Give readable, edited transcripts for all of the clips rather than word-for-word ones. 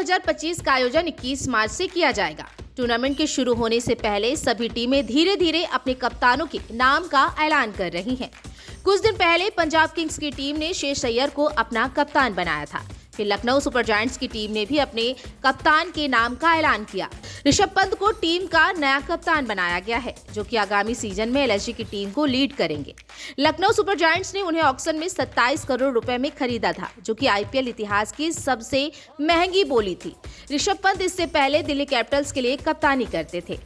2025 का आयोजन 21 मार्च से किया जाएगा। टूर्नामेंट के शुरू होने से पहले सभी टीमें धीरे धीरे अपने कप्तानों के नाम का ऐलान कर रही हैं। कुछ दिन पहले पंजाब किंग्स की टीम ने शेष अय्यर को अपना कप्तान बनाया था। फिर लखनऊ सुपर जायंट्स की टीम ने भी अपने कप्तान के नाम का ऐलान किया। ऋषभ पंत को टीम का नया कप्तान बनाया गया है, जो कि आगामी सीजन में एलएसजी की टीम को लीड करेंगे। लखनऊ सुपर जायंट्स ने उन्हें ऑक्शन में 27 करोड़ रुपए में खरीदा था, जो कि आईपीएल इतिहास की सबसे महंगी बोली थी। ऋषभ पंत इससे पहले दिल्ली कैपिटल्स के लिए कप्तानी करते थे।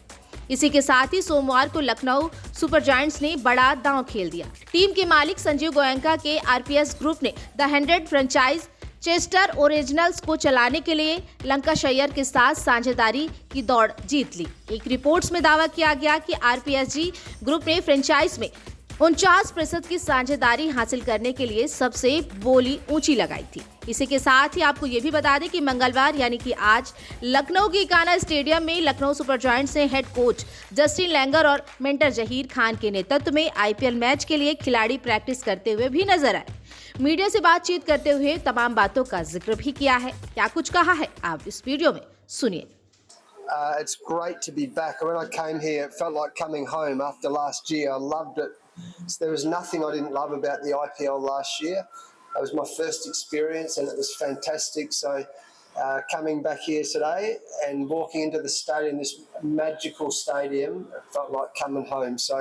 इसी के साथ ही सोमवार को लखनऊ सुपर जायंट्स ने बड़ा दांव खेल दिया। टीम के मालिक संजीव गोयनका के आरपीएस ग्रुप ने द 100 फ्रेंचाइज चेस्टर ओरिजिनल्स को चलाने के लिए लंकाशायर के साथ साझेदारी की दौड़ जीत ली। एक रिपोर्ट्स में दावा किया गया कि आरपीएसजी ग्रुप ने फ्रेंचाइज में 49% की साझेदारी हासिल करने के लिए सबसे बोली ऊंची लगाई थी। इसी के साथ ही आपको ये भी बता दें कि मंगलवार यानी कि आज लखनऊ के इकाना स्टेडियम में लखनऊ सुपर जायंट्स ने हेड कोच जस्टिन लैंगर और मेंटर जहीर खान के नेतृत्व में आईपीएल मैच के लिए खिलाड़ी प्रैक्टिस करते हुए भी नजर आए। मीडिया से बातचीत करते हुए तमाम बातों का जिक्र भी किया है। क्या कुछ कहा है आप इस वीडियो में सुनिए। It's great to be back. When I came here, it felt like coming home after last year. I loved it. There was nothing I didn't love about the IPL last year. It was my first experience and it was fantastic. So coming back here today and walking into the stadium, this magical stadium, it felt like coming home. So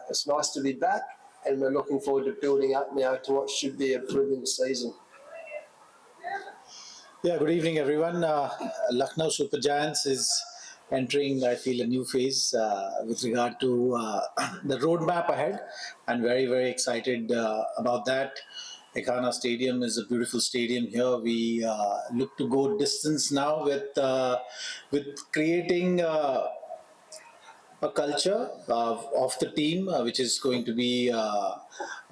it's nice to be back and we're looking forward to building up now to what should be a brilliant season. Yeah, good evening, everyone. Lucknow Super Giants is entering, I feel, a new phase with regard to the roadmap ahead, and very, very excited about that. Ekana Stadium is a beautiful stadium here. We look to go distance now with creating a culture of the team, which is going to be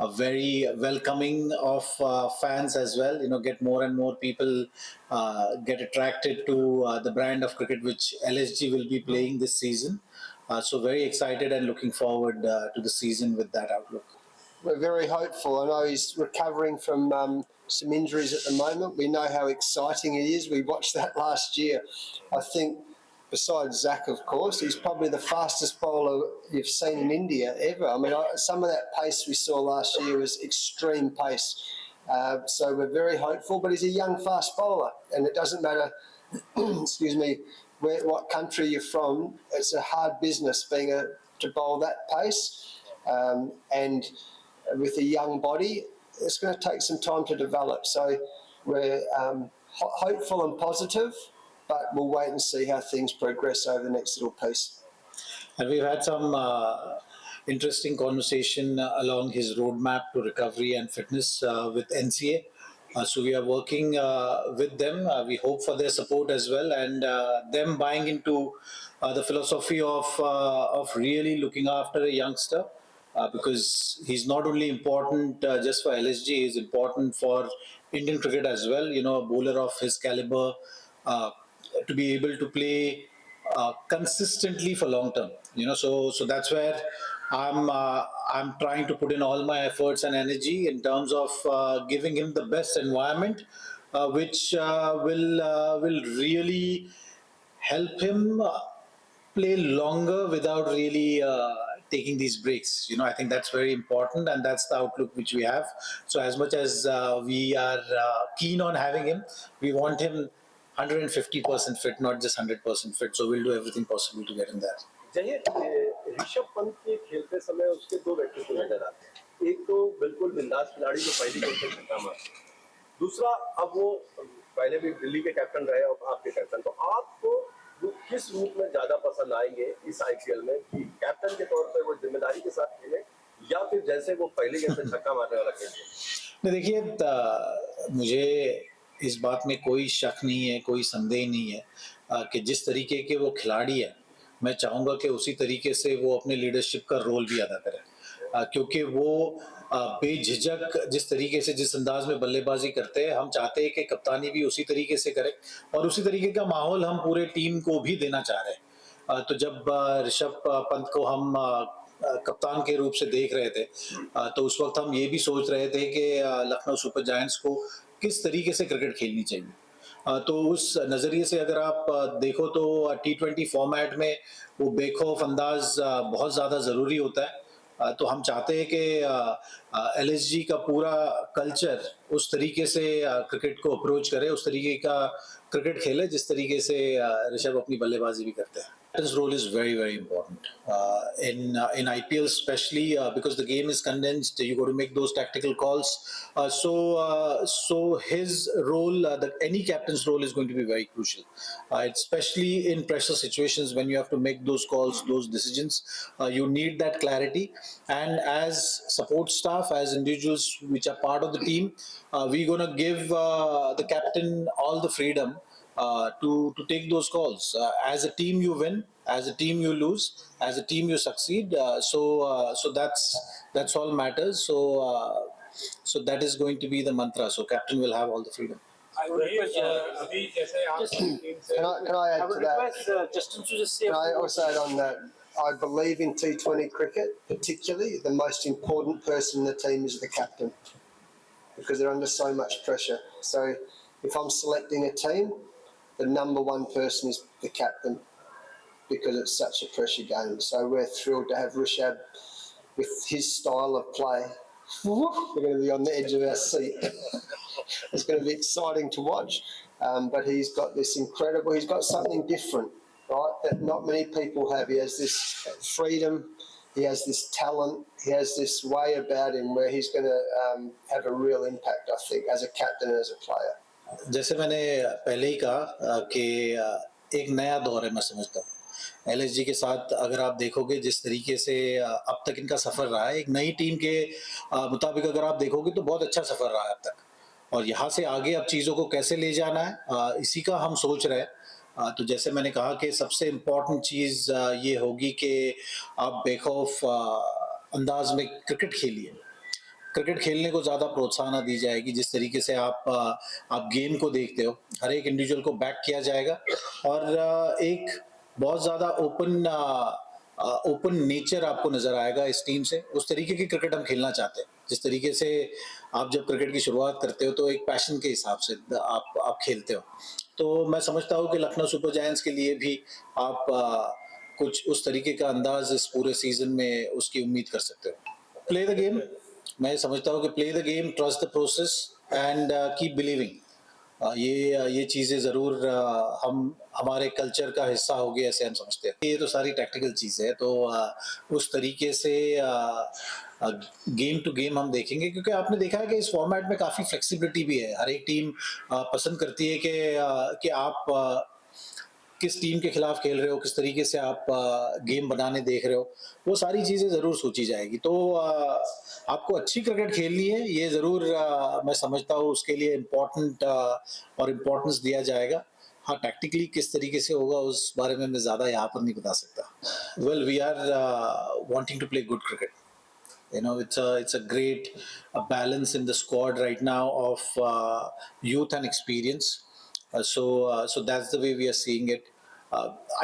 a very welcoming of fans as well. You know, get more and more people get attracted to the brand of cricket which LSG will be playing this season. So very excited and looking forward to the season with that outlook. We're very hopeful. I know he's recovering from some injuries at the moment. We know how exciting it is. We watched that last year. I think besides Zach, of course, he's probably the fastest bowler you've seen in India ever. I mean, some of that pace we saw last year was extreme pace. So we're very hopeful, but he's a young, fast bowler, and it doesn't matter, excuse me, what country you're from. It's a hard business to bowl that pace, and with a young body, it's going to take some time to develop. So we're hopeful and positive, but we'll wait and see how things progress over the next little piece. And we've had some interesting conversation along his roadmap to recovery and fitness with NCA. So we are working with them. We hope for their support as well, and them buying into the philosophy of really looking after a youngster. Because he's not only important just for LSG, he's important for Indian cricket as well. You know, a bowler of his caliber to be able to play consistently for long term. You know, so that's where I'm trying to put in all my efforts and energy in terms of giving him the best environment, which will really help him play longer without really taking these breaks. You know, I think that's very important, and that's the outlook which we have. So as much as we are keen on having him, we want him 150% fit, not just 100% fit. So we'll do everything possible to get him there. Rishabh Pant के खेलते समय उसके दो व्यक्तित्व नजर आते हैं। एक तो बिल्कुल बिंदास खिलाड़ी जो पहली गेंद पे छक्का मारता है, दूसरा अब वो पहले भी दिल्ली के कैप्टन रहे और आपके कैप्टन, तो आपको किस रूप में ज्यादा पसंद आएंगे इस आईपीएल में कि कैप्टन के तौर पर वो जिम्मेदारी के साथ खेले या फिर जैसे वो पहले गेंद पे छक्का मारने वाला खेले? देखिए, मुझे इस बात में कोई शक नहीं है, कोई संदेह नहीं है कि जिस तरीके के वो खिलाड़ी है, मैं चाहूँगा कि उसी तरीके से वो अपने लीडरशिप का रोल भी अदा करें, क्योंकि वो बेझिझक जिस तरीके से जिस अंदाज में बल्लेबाजी करते हैं, हम चाहते हैं कि कप्तानी भी उसी तरीके से करें और उसी तरीके का माहौल हम पूरे टीम को भी देना चाह रहे हैं। तो जब ऋषभ पंत को हम कप्तान के रूप से देख रहे थे, तो उस वक्त हम ये भी सोच रहे थे कि लखनऊ सुपर जायंट्स को किस तरीके से क्रिकेट खेलनी चाहिए। तो उस नज़रिए से अगर आप देखो तो T20 फॉर्मेट में वो बेखौफ अंदाज बहुत ज़्यादा ज़रूरी होता है। तो हम चाहते हैं कि LSG का पूरा कल्चर उस तरीके से क्रिकेट को अप्रोच करे, उस तरीके का क्रिकेट खेले जिस तरीके से ऋषभ अपनी बल्लेबाजी भी करते हैं। Captain's role is very, very important in IPL, especially because the game is condensed. You got to make those tactical calls. So his role, any captain's role, is going to be very crucial, especially in pressure situations when you have to make those calls, those decisions. You need that clarity, and as support staff, as individuals which are part of the team, we're gonna give the captain all the freedom to take those calls. As a team, you win. As a team, you lose. As a team, you succeed. So that's all matters. So that is going to be the mantra. So captain will have all the freedom. I would request, Can I add to that? Justin to just say. Can I also add on that? I believe in T20 cricket, particularly the most important person in the team is the captain, because they're under so much pressure. So if I'm selecting a team, the number one person is the captain, because it's such a pressure game. So we're thrilled to have Rishabh with his style of play. We're going to be on the edge of our seat. It's going to be exciting to watch. But he's got this incredible, he's got something different, right, that not many people have. He has this freedom, he has this talent, he has this way about him where he's going to have a real impact, I think, as a captain and as a player. जैसे मैंने पहले ही कहा कि एक नया दौर है, मैं समझता हूँ LSG के साथ। अगर आप देखोगे जिस तरीके से अब तक इनका सफ़र रहा है, एक नई टीम के मुताबिक अगर आप देखोगे तो बहुत अच्छा सफ़र रहा है अब तक, और यहाँ से आगे अब चीज़ों को कैसे ले जाना है इसी का हम सोच रहे हैं। तो जैसे मैंने कहा कि सबसे इम्पॉर्टेंट चीज़ ये होगी कि आप बेखौफ अंदाज में क्रिकेट खेलिए। क्रिकेट खेलने को ज़्यादा प्रोत्साहन दी जाएगी। जिस तरीके से आप गेम को देखते हो, हर एक इंडिविजुअल को बैक किया जाएगा, और एक बहुत ज़्यादा ओपन नेचर आपको नज़र आएगा इस टीम से। उस तरीके की क्रिकेट हम खेलना चाहते हैं। जिस तरीके से आप जब क्रिकेट की शुरुआत करते हो तो एक पैशन के हिसाब से आप खेलते हो। तो मैं समझता हूँ कि लखनऊ सुपर जायंट्स के लिए भी आप कुछ उस तरीके का अंदाज इस पूरे सीजन में उसकी उम्मीद कर सकते हो। प्ले द गेम, मैं समझता हूँ कि play the game, trust the process and keep believing. ये चीज़ें ज़रूर हमारे कल्चर का हिस्सा होगी, ऐसे हम समझते हैं। ये तो सारी टैक्टिकल चीज़ें हैं, तो उस तरीके से गेम टू गेम हम देखेंगे, क्योंकि आपने देखा है कि इस फॉर्मेट में काफ़ी फ्लेक्सिबिलिटी भी है। हर एक टीम पसंद करती है कि आप किस टीम के खिलाफ खेल रहे हो, किस तरीके से आप गेम बनाने देख रहे हो, वो सारी चीज़ें ज़रूर सोची जाएगी। तो आपको अच्छी क्रिकेट खेलनी है, ये ज़रूर मैं समझता हूँ उसके लिए इम्पोर्टेंस दिया जाएगा। हाँ, टैक्टिकली किस तरीके से होगा उस बारे में मैं ज़्यादा यहाँ पर नहीं बता सकता। Well, we are wanting to play good cricket. You know, it's a great balance in the squad right now of youth and experience. So that's the way we are seeing it.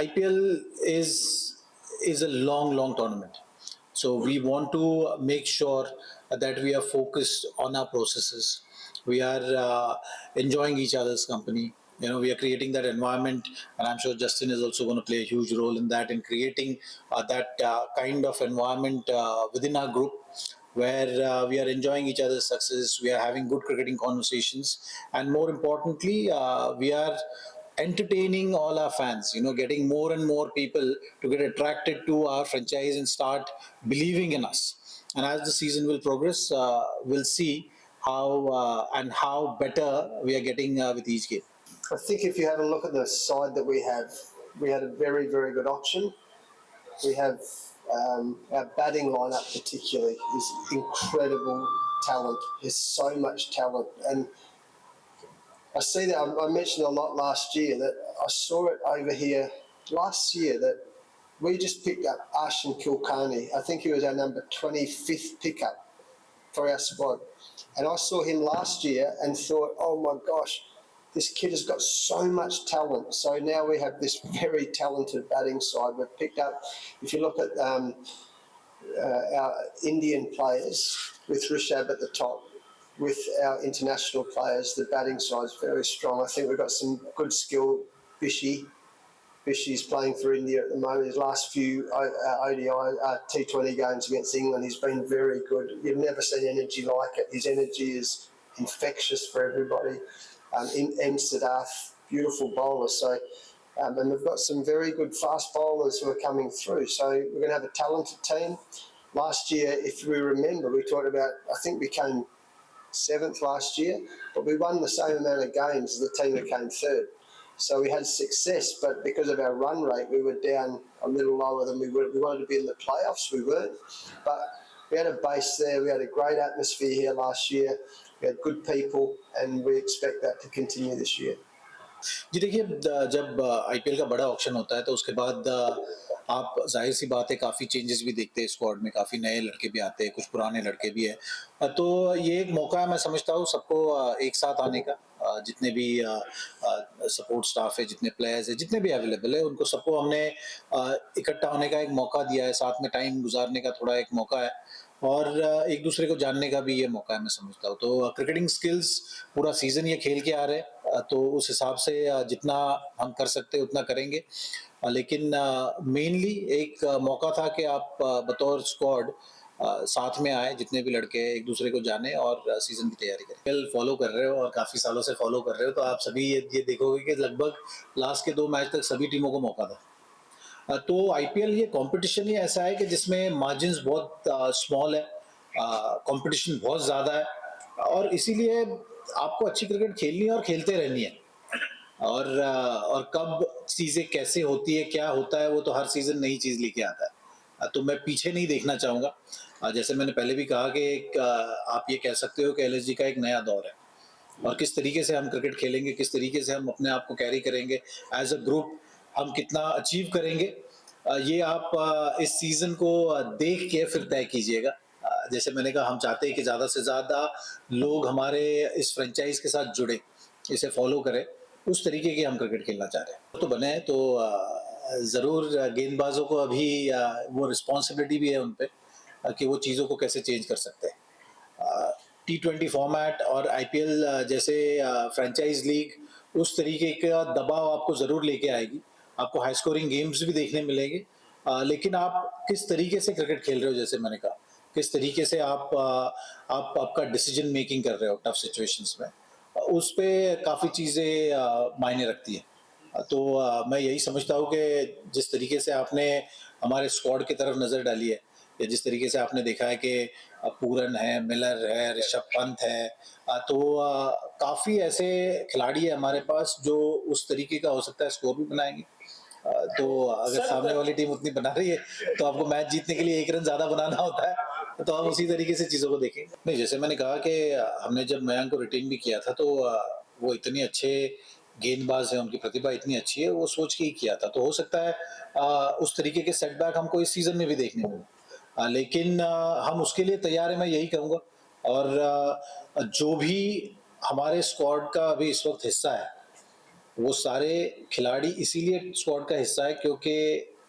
IPL is a long tournament. So we want to make sure that we are focused on our processes. We are enjoying each other's company. You know, we are creating that environment, and I'm sure Justin is also going to play a huge role in that, in creating that kind of environment within our group, where we are enjoying each other's success, we are having good cricketing conversations, and more importantly, we are entertaining all our fans, you know, getting more and more people to get attracted to our franchise and start believing in us. And as the season will progress, we'll see how better we are getting with each game. I think if you have a look at the side that we had a very, very good option. We have our batting lineup particularly is incredible talent. There's so much talent, and I see that I mentioned a lot last year that I saw it over here last year that we just picked up Arshan Kulkarni. I think he was our number 25th pickup for our squad, and I saw him last year and thought, oh my gosh, this kid has got so much talent. So now we have this very talented batting side. We've picked up, if you look at our Indian players with Rishabh at the top, with our international players. The batting side's very strong. I think we've got some good skill. Bishy's playing for India at the moment. His last few ODI T20 games against England, he's been very good. You've never seen energy like it. His energy is infectious for everybody. In Siddharth, beautiful bowler. So, and they've got some very good fast bowlers who are coming through. So we're going to have a talented team. Last year, if we remember, we talked about, I think we came 7th last year, but we won the same amount of games as the team that came 3rd. So we had success, but because of our run rate, we were down a little lower than we were. We wanted to be in the playoffs, we weren't. But we had a base there. We had a great atmosphere here last year. We had good people, and we expect that to continue this year. जी देखिए, जब IPL का बड़ा auction होता है तो उसके बाद आप जाहिर सी बात है काफ़ी चेंजेस भी देखते हैं स्क्वाड में, काफ़ी नए लड़के भी आते हैं, कुछ पुराने लड़के भी हैं। तो ये एक मौका है, मैं समझता हूँ सबको एक साथ आने का। जितने भी सपोर्ट स्टाफ है, जितने प्लेयर्स हैं, जितने भी अवेलेबल है, उनको सबको हमने इकट्ठा होने का एक मौका दिया है, साथ में टाइम गुजारने का थोड़ा एक मौका है और एक दूसरे को जानने का भी ये मौका है, मैं समझता हूँ। तो क्रिकेटिंग स्किल्स पूरा सीजन ये खेल के आ रहे हैं, तो उस हिसाब से जितना हम कर सकते हैं उतना करेंगे। लेकिन मेनली एक मौका था कि आप बतौर स्क्वाड साथ में आए, जितने भी लड़के एक दूसरे को जाने और सीजन की तैयारी करें। कल फॉलो कर रहे हो और काफ़ी सालों से फॉलो कर रहे हो, तो आप सभी ये देखोगे कि लगभग लास्ट के 2 मैच तक सभी टीमों को मौका था। तो आईपीएल ये कंपटीशन ही ऐसा है कि जिसमें मार्जिन्स बहुत स्मॉल है, कंपटीशन बहुत ज़्यादा है और इसीलिए आपको अच्छी क्रिकेट खेलनी है और खेलते रहनी है। और कब चीज़ें कैसे होती है, क्या होता है, वो तो हर सीज़न नई चीज़ लेके आता है। तो मैं पीछे नहीं देखना चाहूँगा। जैसे मैंने पहले भी कहा कि आप ये कह सकते हो कि एलएसजी का एक नया दौर है और किस तरीके से हम क्रिकेट खेलेंगे, किस तरीके से हम अपने आप को कैरी करेंगे एज अ ग्रुप, हम कितना अचीव करेंगे, ये आप इस सीज़न को देख के फिर तय कीजिएगा। जैसे मैंने कहा, हम चाहते हैं कि ज़्यादा से ज़्यादा लोग हमारे इस फ्रेंचाइज के साथ जुड़े, इसे फॉलो करें, उस तरीके की हम क्रिकेट खेलना चाह रहे हैं। तो बने तो ज़रूर गेंदबाजों को अभी वो रिस्पॉन्सिबिलिटी भी है उन पे कि वो चीज़ों को कैसे चेंज कर सकते हैं। T20 फॉर्मेट और आईपीएल जैसे फ्रेंचाइज लीग उस तरीके का दबाव आपको ज़रूर लेके आएगी। आपको हाई स्कोरिंग गेम्स भी देखने मिलेंगे, लेकिन आप किस तरीके से क्रिकेट खेल रहे हो, जैसे मैंने कहा, किस तरीके से आप आपका डिसीजन मेकिंग कर रहे हो टफ सिचुएशंस में, उस पे काफ़ी चीज़ें मायने रखती है। तो मैं यही समझता हूँ कि जिस तरीके से आपने हमारे स्क्वाड की तरफ नज़र डाली है, या जिस तरीके से आपने देखा है कि पूरन है, मिलर है, ऋषभ पंत है, तो काफ़ी ऐसे खिलाड़ी है हमारे पास जो उस तरीके का हो सकता है स्कोर भी बनाएंगे। तो अगर सामने वाली टीम उतनी बना रही है तो आपको मैच जीतने के लिए 1 रन ज़्यादा बनाना होता है, तो हम उसी तरीके से चीज़ों को देखेंगे। नहीं, जैसे मैंने कहा कि हमने जब मयंक को रिटेन भी किया था तो वो इतने अच्छे गेंदबाज हैं, उनकी प्रतिभा इतनी अच्छी है, वो सोच के ही किया था। तो हो सकता है उस तरीके के सेटबैक हमको इस सीज़न में भी देखने मिले, लेकिन हम उसके लिए तैयार हैं, मैं यही कहूँगा। और जो भी हमारे स्क्वाड का अभी इस वक्त हिस्सा है, वो सारे खिलाड़ी इसीलिए स्क्वाड का हिस्सा है क्योंकि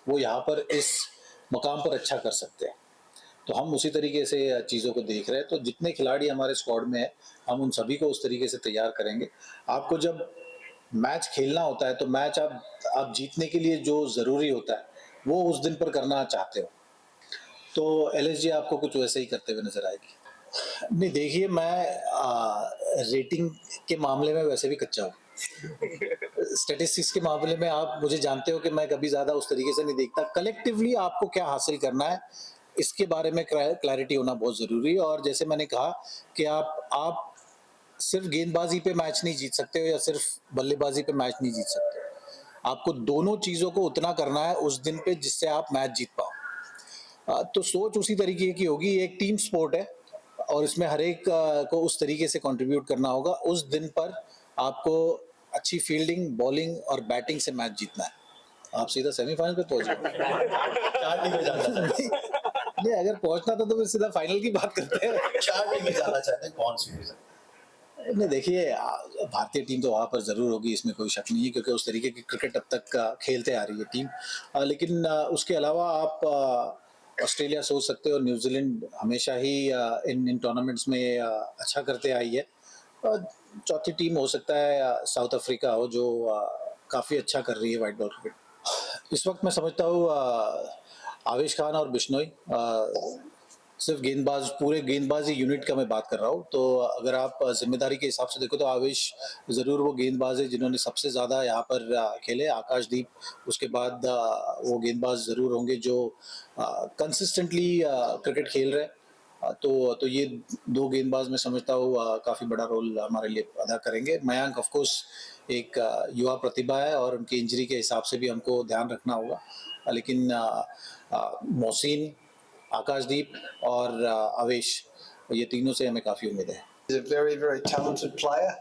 वो यहाँ पर इस मकाम पर अच्छा कर सकते हैं। तो हम उसी तरीके से चीज़ों को देख रहे हैं। तो जितने खिलाड़ी हमारे स्क्वाड में हैं, हम उन सभी को उस तरीके से तैयार करेंगे। आपको जब मैच खेलना होता है तो मैच आप जीतने के लिए जो ज़रूरी होता है वो उस दिन पर करना चाहते हो, तो एलएसजी आपको कुछ वैसे ही करते हुए नजर आएगी। नहीं, देखिए, मैं रेटिंग के मामले में वैसे भी कच्चा हूँ। स्टैटिस्टिक्स के मामले में आप मुझे जानते हो कि मैं कभी ज़्यादा उस तरीके से नहीं देखता। कलेक्टिवली आपको क्या हासिल करना है, इसके बारे में क्लैरिटी होना बहुत ज़रूरी है। और जैसे मैंने कहा कि आप सिर्फ गेंदबाजी पे मैच नहीं जीत सकते हो या सिर्फ बल्लेबाजी पे मैच नहीं जीत सकते हो। आपको दोनों चीज़ों को उतना करना है उस दिन पे जिससे आप मैच जीत पाओ। तो सोच उसी तरीके की होगी। एक टीम स्पोर्ट है और इसमें हर एक को उस तरीके से कंट्रीब्यूट करना होगा। उस दिन पर आपको अच्छी फील्डिंग, बॉलिंग और बैटिंग से मैच जीतना है। आप सीधा सेमीफाइनल पे पहुंच जाओगे। नहीं, अगर पहुंचना था तो फिर सीधा फाइनल की बात करते हैं। 4 टीमें जाना चाहते हैं, कौन सी? नहीं, देखिए, भारतीय टीम तो वहाँ पर ज़रूर होगी, इसमें कोई शक नहीं है, क्योंकि उस तरीके की क्रिकेट अब तक खेलते आ रही है टीम। लेकिन उसके अलावा आप ऑस्ट्रेलिया सोच सकते हो, न्यूजीलैंड हमेशा ही इन टूर्नामेंट्स में अच्छा करते आई है। चौथी टीम हो सकता है साउथ अफ्रीका हो, जो काफ़ी अच्छा कर रही है वाइट बॉल क्रिकेट। इस वक्त मैं समझता हूँ आवेश खान और बिश्नोई, सिर्फ गेंदबाज, पूरे गेंदबाजी यूनिट का मैं बात कर रहा हूँ। तो अगर आप जिम्मेदारी के हिसाब से देखो तो आवेश ज़रूर वो गेंदबाज है जिन्होंने सबसे ज़्यादा यहाँ पर खेले। आकाशदीप उसके बाद वो गेंदबाज ज़रूर होंगे जो कंसिस्टेंटली क्रिकेट खेल रहे हैं। तो ये दो गेंदबाज मैं समझता हूँ काफ़ी बड़ा रोल हमारे लिए अदा करेंगे। मयांक ऑफ कोर्स एक युवा प्रतिभा है और उनकी इंजरी के हिसाब से भी हमको ध्यान रखना होगा, लेकिन मोहसिन, आकाशदीप और आवेश, ये तीनों से हमें काफ़ी उम्मीद है। He's a very, very talented player,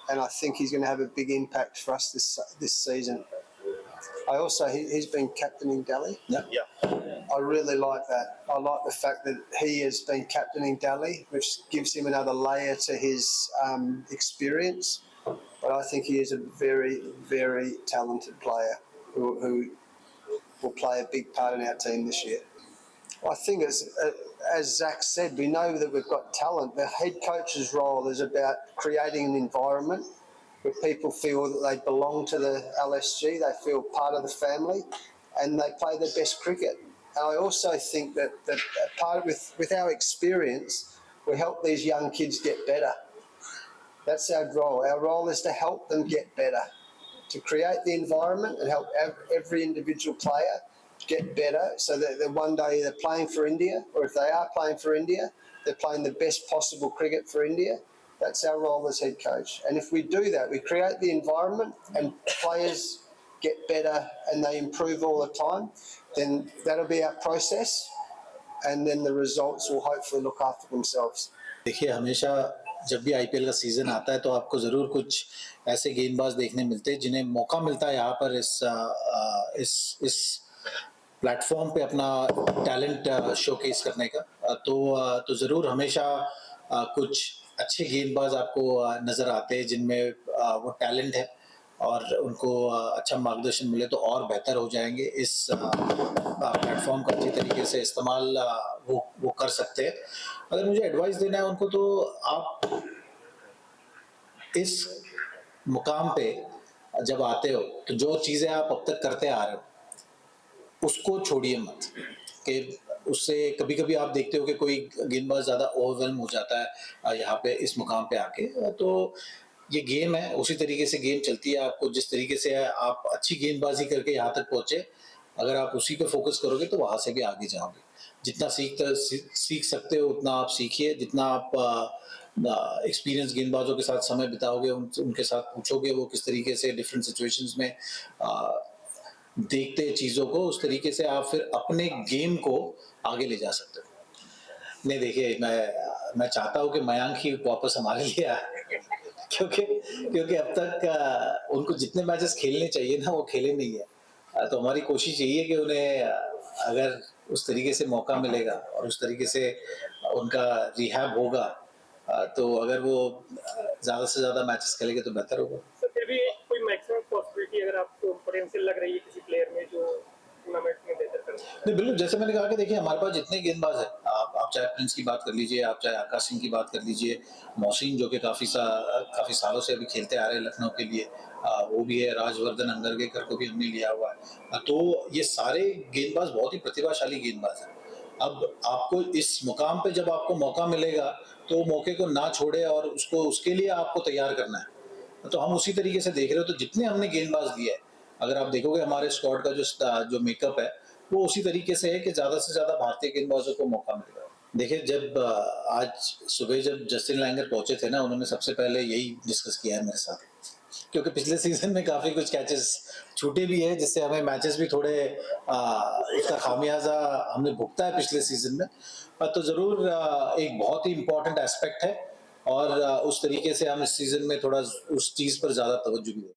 and I think he's going to have a big impact for us this season. I also he's been captaining Delhi. Yeah. I really like that. I like the fact that he has been captaining Delhi, which gives him another layer to his experience. But I think he is a very, very talented player who will play a big part in our team this year. I think as Zach said, we know that we've got talent. The head coach's role is about creating an environment where people feel that they belong to the LSG, they feel part of the family, and they play their best cricket. And I also think that part with our experience, we help these young kids get better. That's our role. Our role is to help them get better, to create the environment and help every individual player get better so that one day they're playing for India, or if they are playing for India, they're playing the best possible cricket for India. That's our role as head coach. And if we do that, we create the environment and players get better and they improve all the time, then that'll be our process, and then the results will hopefully look after themselves. देखिए, हमेशा जब भी IPL का season आता है तो आपको ज़रूर कुछ ऐसे गेंदबाज देखने मिलते हैं जिन्हें मौका मिलता है यहाँ पर इस प्लेटफॉर्म पे अपना टैलेंट शोकेस करने का। तो ज़रूर हमेशा कुछ अच्छे गेंदबाज आपको नज़र आते हैं जिनमें वो टैलेंट है और उनको अच्छा मार्गदर्शन मिले तो और बेहतर हो जाएंगे। इस प्लेटफॉर्म का अच्छी तरीके से इस्तेमाल वो कर सकते हैं। अगर मुझे एडवाइस देना है उनको, तो आप इस मुकाम पे जब आते हो तो जो चीज़ें आप अब तक करते आ रहे हो उसको छोड़िए मत। कि उससे कभी-कभी आप देखते हो कि कोई गेंदबाज ज़्यादा ओवरवेल्म हो जाता है यहाँ पे इस मुकाम पे आके। तो ये गेम है, उसी तरीके से गेम चलती है। आपको जिस तरीके से आप अच्छी गेंदबाजी करके यहाँ तक पहुँचे, अगर आप उसी पे फोकस करोगे तो वहाँ से भी आगे जाओगे। जितना सीख सकते हो उतना आप सीखिए। जितना आप एक्सपीरियंस गेंदबाजों के साथ समय बिताओगे, उनके साथ पूछोगे वो किस तरीके से डिफरेंट सिचुएशंस में देखते हैं चीज़ों को, उस तरीके से आप फिर अपने गेम को आगे ले जा सकते हो। नहीं, देखिए, मैं चाहता हूँ कि मयांक ही वापस हमारे लिए आए क्योंकि अब तक उनको जितने मैचेस खेलने चाहिए ना वो खेले नहीं है। तो हमारी कोशिश यही है कि उन्हें अगर उस तरीके से मौका मिलेगा और उस तरीके से उनका रिहैब होगा, तो अगर वो ज़्यादा से ज़्यादा मैचेस खेलेंगे तो बेहतर होगा। तो फिर भी कोई मैक्सिमम पॉसिबिलिटी अगर आपको पोटेंशियल लग रही है किसी प्लेयर में जो टूर्नामेंट में बेहतर कर सकता है? नहीं, बिल्कुल, जैसे मैंने कहा कि देखिए हमारे पास जितने गेंदबाज हैं, आप चाहे प्रिंस की बात कर लीजिए, आप चाहे आकाश सिंह की बात कर लीजिए, मोहसिन जो कि काफ़ी सालों से अभी खेलते आ रहे हैं लखनऊ के लिए, वो भी है, राजवर्धन अंगरगेकर को भी हमने लिया हुआ है। तो ये सारे गेंदबाज बहुत ही प्रतिभाशाली गेंदबाज हैं। अब आपको इस मुकाम पे जब आपको मौका मिलेगा तो मौके को ना छोड़े और उसके लिए आपको तैयार करना है। तो हम उसी तरीके से देख रहे हो। तो जितने हमने गेंदबाज लिए हैं, अगर आप देखोगे हमारे स्क्वाड का जो मेकअप है वो उसी तरीके से है कि ज़्यादा से ज़्यादा भारतीय गेंदबाजों को मौका मिलेगा। देखिए, जब आज सुबह जब जस्टिन लैंगर पहुंचे थे ना, उन्होंने सबसे पहले यही डिस्कस किया है मेरे साथ, क्योंकि पिछले सीजन में काफ़ी कुछ कैचेस छूटे भी है जिससे हमें मैचेस भी थोड़े उसका खामियाजा हमने भुगता है पिछले सीजन में। तो ज़रूर एक बहुत ही इम्पोर्टेंट एस्पेक्ट है और उस तरीके से हम इस सीज़न में थोड़ा उस चीज़ पर ज़्यादा तवज्जो भी दें।